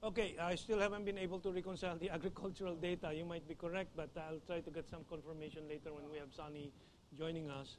Okay, I still haven't been able to reconcile the agricultural data. You might be correct, but I'll try to get some confirmation later when we have Sunny joining us.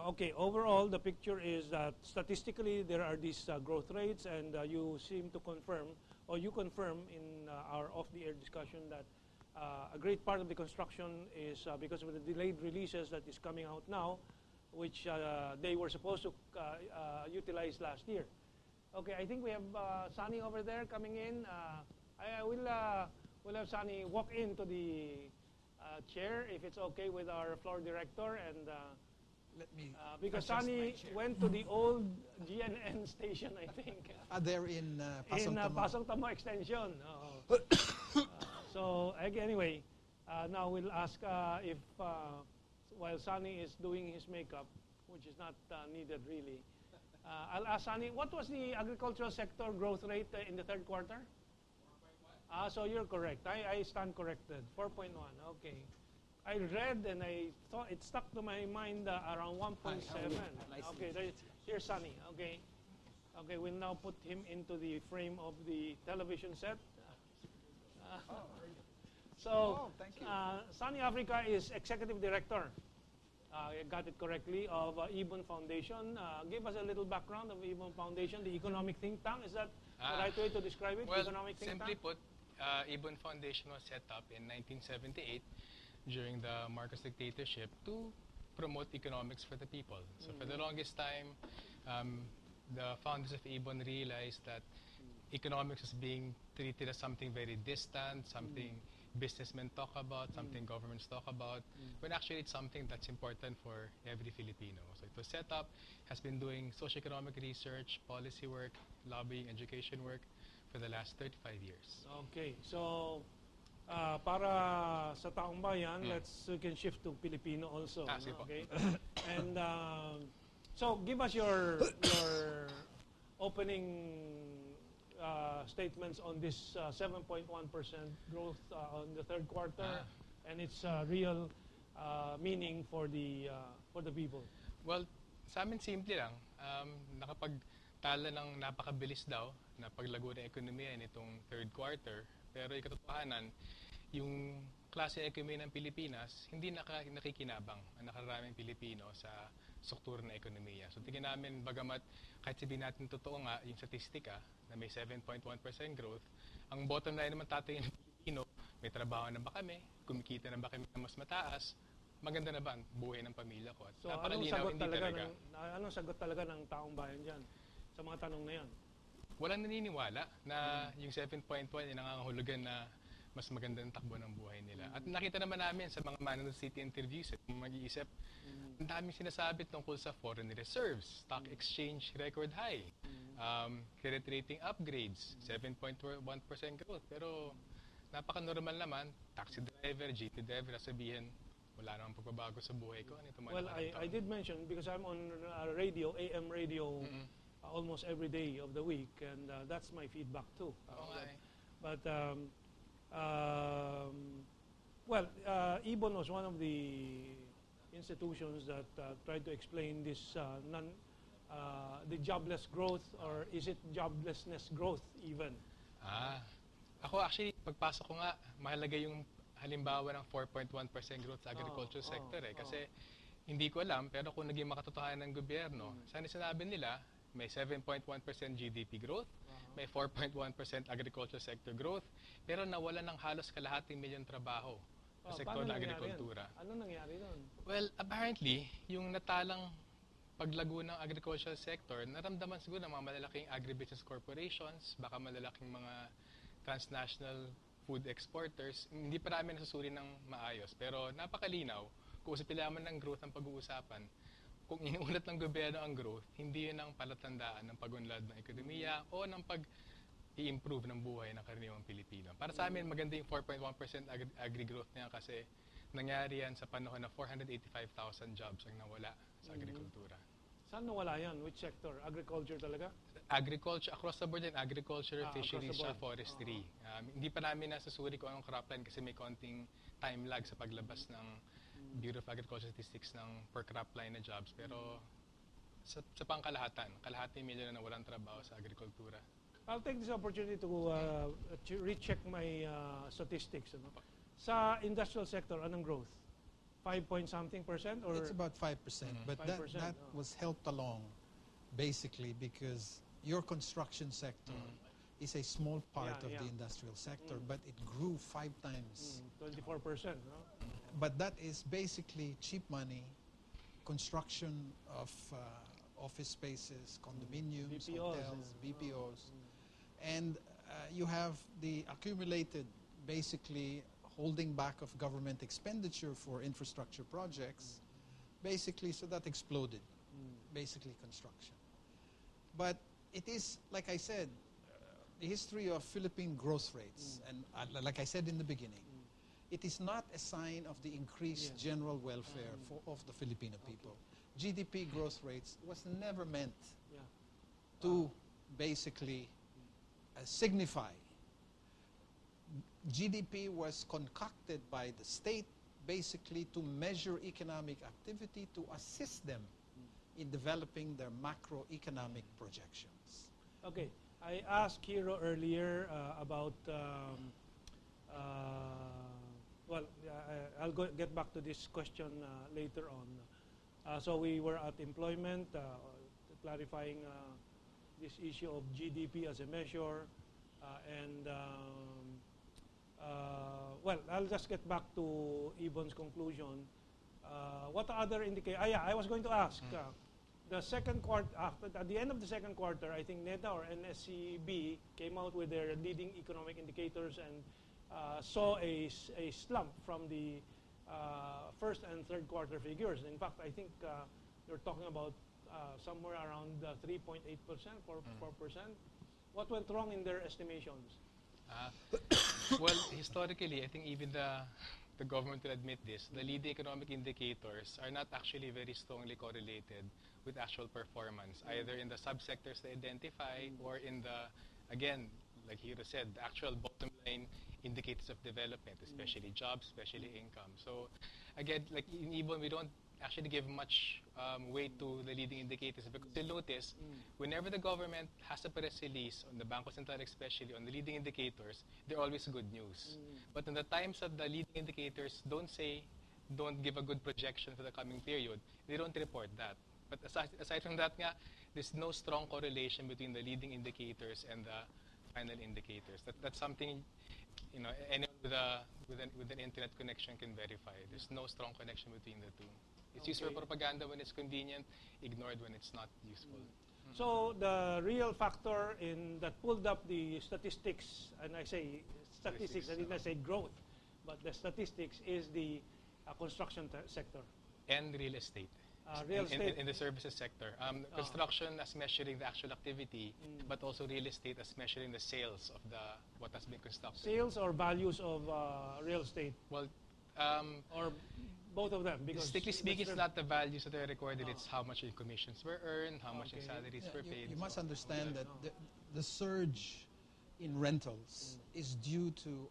Okay, overall, the picture is that statistically there are these growth rates, and you seem to confirm, or you confirm in our off-the-air discussion that a great part of the construction is because of the delayed releases that is coming out now, which they were supposed to utilize last year. Okay, I think we have Sunny over there coming in. I will have Sunny walk into the chair if it's okay with our floor director, and let me because Sunny went to the old GNN station, I think. They're in Pasong Tamo. Pasong Tamo Extension. So anyway, now we'll ask if while Sunny is doing his makeup, which is not needed really, I'll ask Sunny, what was the agricultural sector growth rate in the third quarter? 4.1. So you're correct. I stand corrected. 4.1. Okay. I read and I thought it stuck to my mind around 1.7. Okay, here's Sunny. Okay. Okay, we'll now put him into the frame of the television set. Thank you. Sunny Africa is Executive Director, I got it correctly, of Ibon Foundation. Give us a little background of Ibon Foundation, the economic think tank. Is that the right way to describe it? Well, economic think simply tank? put, Ibon Foundation was set up in 1978 during the Marcos dictatorship to promote economics for the people. So for the longest time, the founders of Ibon realized that economics was being treated as something very distant, something businessmen talk about, something governments talk about, when actually it's something that's important for every Filipino. So it was set up, has been doing socioeconomic research, policy work, lobbying, education work for the last 35 years. Okay, so para sa taong bayan, we can shift to Filipino also. Okay, and so give us your opening statements on this 7.1% growth on the third quarter and its real meaning for the people. Well, sa amin simple lang. Nakapagtala ng napakabilis daw na paglago ng ekonomiya nitong third quarter. Pero ikatotohanan, yung klase ng ekonomiya ng Pilipinas, hindi nakikinabang ang nakaraming Pilipino sa struktura ng ekonomiya. So tingin namin, bagamat kahit sabihin natin totoo nga yung statistika na may 7.1% growth, ang bottom line naman tayo ng Pilipino, may trabaho na ba kami, kumikita na ba kami na mas mataas, maganda na ba ang buhay ng pamilya ko? At so anong sagot talaga ng taong bayan dyan sa mga tanong na yan? Walang naniniwala na yung 7.1 yung nangangahulugan na mas magandang takbo ng buhay nila. At nakita naman namin sa mga Manila City interviews, kung mag-iisip, ang daming sinasabi tungkol sa foreign reserves, stock exchange record high, credit rating upgrades, 7.1% growth. Pero napaka-normal naman, taxi driver, jeepney driver, sabihin, wala namang pagbabago sa buhay ko. Well, I did mention, because I'm on radio, AM radio, almost every day of the week, and that's my feedback too. Ibon was one of the institutions that tried to explain this the jobless growth, or is it joblessness growth even? Ako actually, pagpasok ko nga, mahalaga yung halimbawa ng 4.1% growth sa agriculture sector kasi hindi ko alam, pero kung naging makatotohanan ng gobyerno, sana sinabi nila, may 7.1% GDP growth, may 4.1% agriculture sector growth, pero nawala ng halos kalahating milyon trabaho sa sektor ng agrikultura. Ano nangyari doon? Well, apparently, yung natalang paglago ng agricultural sector, naramdaman siguro ng mga malalaking agribusiness corporations, baka malalaking mga transnational food exporters, hindi pa namin nasusuri ng maayos. Pero napakalinaw, kung usapin lamang ng growth ang pag-uusapan, kung inuulat ng gobyerno ang growth, hindi yun ang palatandaan ng pag-unlad ng ekonomiya o ng pag-i-improve ng buhay ng karaniwang Pilipino. Para sa amin, maganda yung 4.1% agri-growth niya kasi nangyari yan sa panahon na 485,000 jobs ang nawala sa agrikultura. Saan nawala yan? Which sector? Agriculture talaga? Agriculture, across the board din, agriculture, fisheries, forestry. Hindi pa namin nasusuri kung anong cropland kasi may konting time lag sa paglabas ng Bureau of Agricultural Statistics ng per crop line na jobs. Pero sa pangkalahatan. Kalahati milyon na walang trabaho sa agrikultura. I'll take this opportunity to recheck my statistics. Ano? Sa industrial sector, anong growth? 5 point something percent? Or It's about 5%, but 5%, that was helped along basically because your construction sector is a small part of the industrial sector, but it grew 5 times. 24%. No? But that is basically cheap money, construction of office spaces, condominiums, BPOs, hotels, BPOs, and you have the accumulated, basically, holding back of government expenditure for infrastructure projects, basically, so that exploded, basically construction. But it is, like I said, the history of Philippine growth rates, and like I said in the beginning, it is not a sign of the increased general welfare of the Filipino people. GDP growth rates was never meant to basically signify. GDP was concocted by the state basically to measure economic activity to assist them in developing their macroeconomic projections. Okay, I asked Hiro earlier about, I'll get back to this question later on. So we were at employment, clarifying this issue of GDP as a measure, and I'll just get back to Ibon's conclusion. What other indicators? I was going to ask. The second quarter, at the end of the second quarter, I think NEDA or NSCB came out with their leading economic indicators and saw a slump from the first and third quarter figures. In fact, I think they're talking about somewhere around 3.8%, 4%. What went wrong in their estimations? Well, historically, I think even the government will admit this, the leading economic indicators are not actually very strongly correlated with actual performance, either in the subsectors they identify or in the, again, like Hiro said, the actual bottom line indicators of development, especially jobs, especially income. So again, like in Ibon, we don't actually give much weight to the leading indicators because you'll notice whenever the government has a press release on the Bangko Sentral especially on the leading indicators, they're always good news. But in the times that the leading indicators don't give a good projection for the coming period, they don't report that. But aside from that, there's no strong correlation between the leading indicators and the final indicators. That's something anyone with an internet connection can verify. There's no strong connection between the two. It's used for propaganda when it's convenient, ignored when it's not useful. So the real factor that pulled up the statistics, and I say statistics, I didn't say growth, but the statistics is the construction sector. And real estate. Real estate. In the services sector. Construction as measuring the actual activity, but also real estate as measuring the sales of what has been constructed. Sales or values of real estate? Well, or both of them? Because strictly speaking, it's not the values that are recorded, it's how much in commissions were earned, how much in salaries were paid. You must understand that the surge in rentals is due to,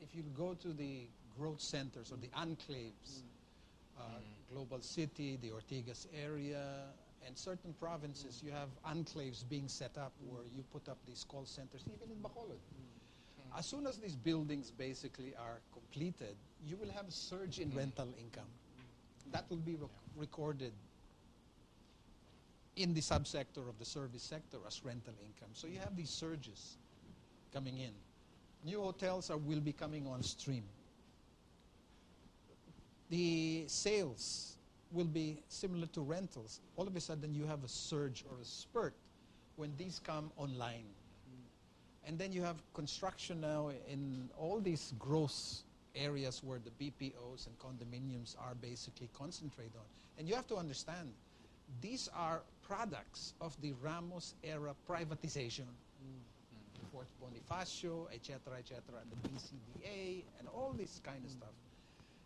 if you go to the growth centers or the enclaves, Global City, the Ortigas area, and certain provinces, you have enclaves being set up where you put up these call centers, even in Bacolod. As soon as these buildings basically are completed, you will have a surge in rental income. That will be recorded in the subsector of the service sector as rental income. So you have these surges coming in. New hotels will be coming on stream. The sales will be similar to rentals. All of a sudden, you have a surge or a spurt when these come online. And then you have construction now in all these gross areas where the BPOs and condominiums are basically concentrated on. And you have to understand, these are products of the Ramos era privatization. Fort Bonifacio, etc., and the BCDA, and all this kind of stuff.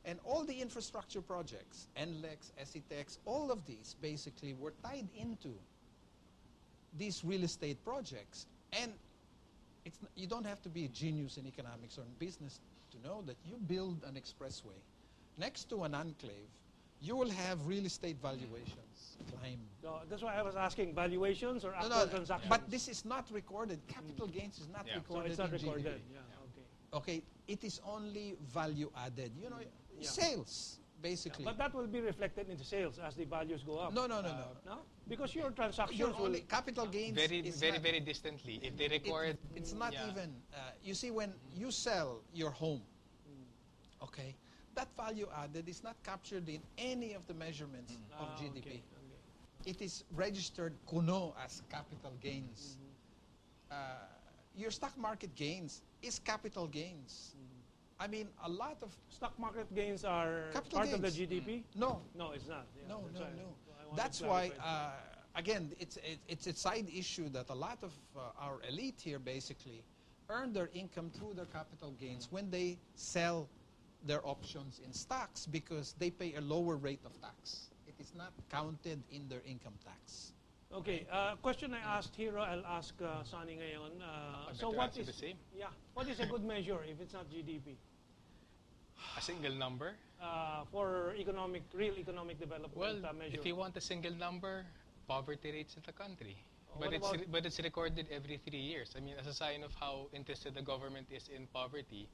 And all the infrastructure projects, NLEX, SETEX, all of these basically were tied into these real estate projects. And you don't have to be a genius in economics or in business to know that you build an expressway next to an enclave, you will have real estate valuations climb. time. So that's why I was asking valuations or No, actual no, transactions. but this is not recorded. Capital gains is not Yeah. so recorded it's not in recorded. GDP. Yeah. Okay. Okay, it is only value added. You know, Yeah. sales Yeah, basically. but that will be reflected into sales as the values go up. No, no, no, No, because your transactions Your will. only capital gains Very, is very, not, very distantly. If they record, it's not yeah. even. You see, when you sell your home, okay, that value added is not captured in any of the measurements of GDP. Okay. It is registered kuno as capital gains. Your stock market gains is capital gains. I mean, a lot of Stock market gains are Capital part of the gains. GDP. no, No, it's not. Yeah, no, that's no, why- no. so I want to That's why, clarify. again, it's a side issue that a lot of our elite here basically earn their income through their capital gains when they sell their options in stocks because they pay a lower rate of tax. It is not counted in their income tax. Okay, question I asked Hero, I'll ask Sonny ngayon. I So better what answer is the same. yeah? What is a good measure if it's not GDP A single number. for real economic development Well, measure? if you want a single number, poverty rates in the country. What But it's recorded every 3 years. I mean, as a sign of how interested the government is in poverty,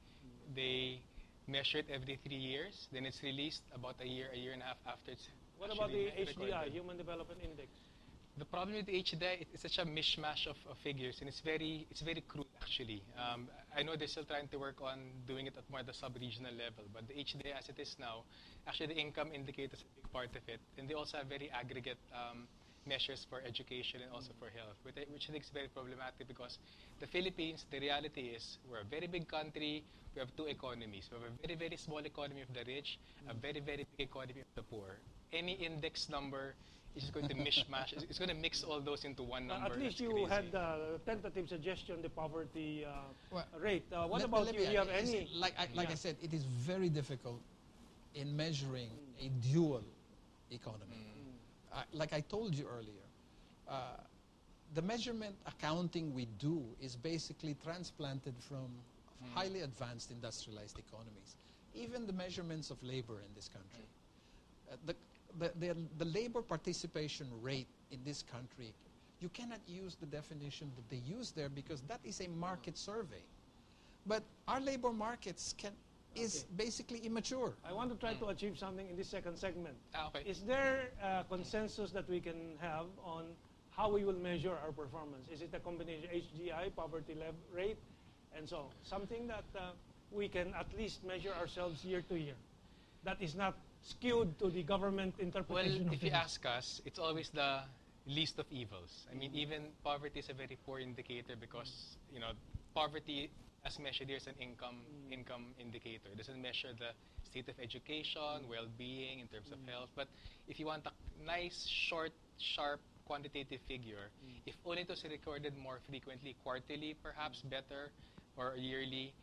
they measure it every 3 years. Then it's released about a year and a half after it's. What about the actually HDI, recorded. Human Development Index? The problem with the HDI, it's such a mishmash of figures, and it's very crude actually. I know they're still trying to work on doing it at more the sub-regional level, but the HDI as it is now, actually the income indicator is a big part of it, and they also have very aggregate measures for education and also for health, which I think is very problematic because the Philippines, the reality is we're a very big country, we have two economies. We have a very, very small economy of the rich, a very, very big economy of the poor. Any index number is just going to mishmash. It's going to mix all those into one number. At least That's you crazy. had tentative suggestion, the poverty Well, rate. What Let- about let you? me- Do you have you see, any? Like Yeah. I said, it is very difficult in measuring a dual economy. Like I told you earlier, the measurement accounting we do is basically transplanted from highly advanced industrialized economies. Even the measurements of labor in this country. The labor participation rate in this country, you cannot use the definition that they use there because that is a market survey. But our labor markets is basically immature. I want to try to achieve something in this second segment. Okay. Is there a consensus that we can have on how we will measure our performance? Is it a combination HGI, poverty rate, and so something that we can at least measure ourselves year to year that is not skewed to the government Well, interpretation of if you things? ask us, it's always the least of evils. I mean, even poverty is a very poor indicator because, poverty as measured here is an income indicator. It doesn't measure the state of education, well-being in terms of health. But if you want a nice, short, sharp, quantitative figure, if only it was recorded more frequently, quarterly perhaps better, or yearly,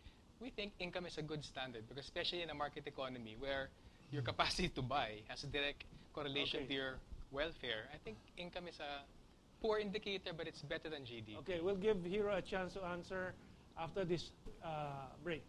we think income is a good standard because especially in a market economy where your capacity to buy has a direct correlation Okay. to your welfare, I think income is a poor indicator, but it's better than GDP. Okay, we'll give Hero a chance to answer after this break.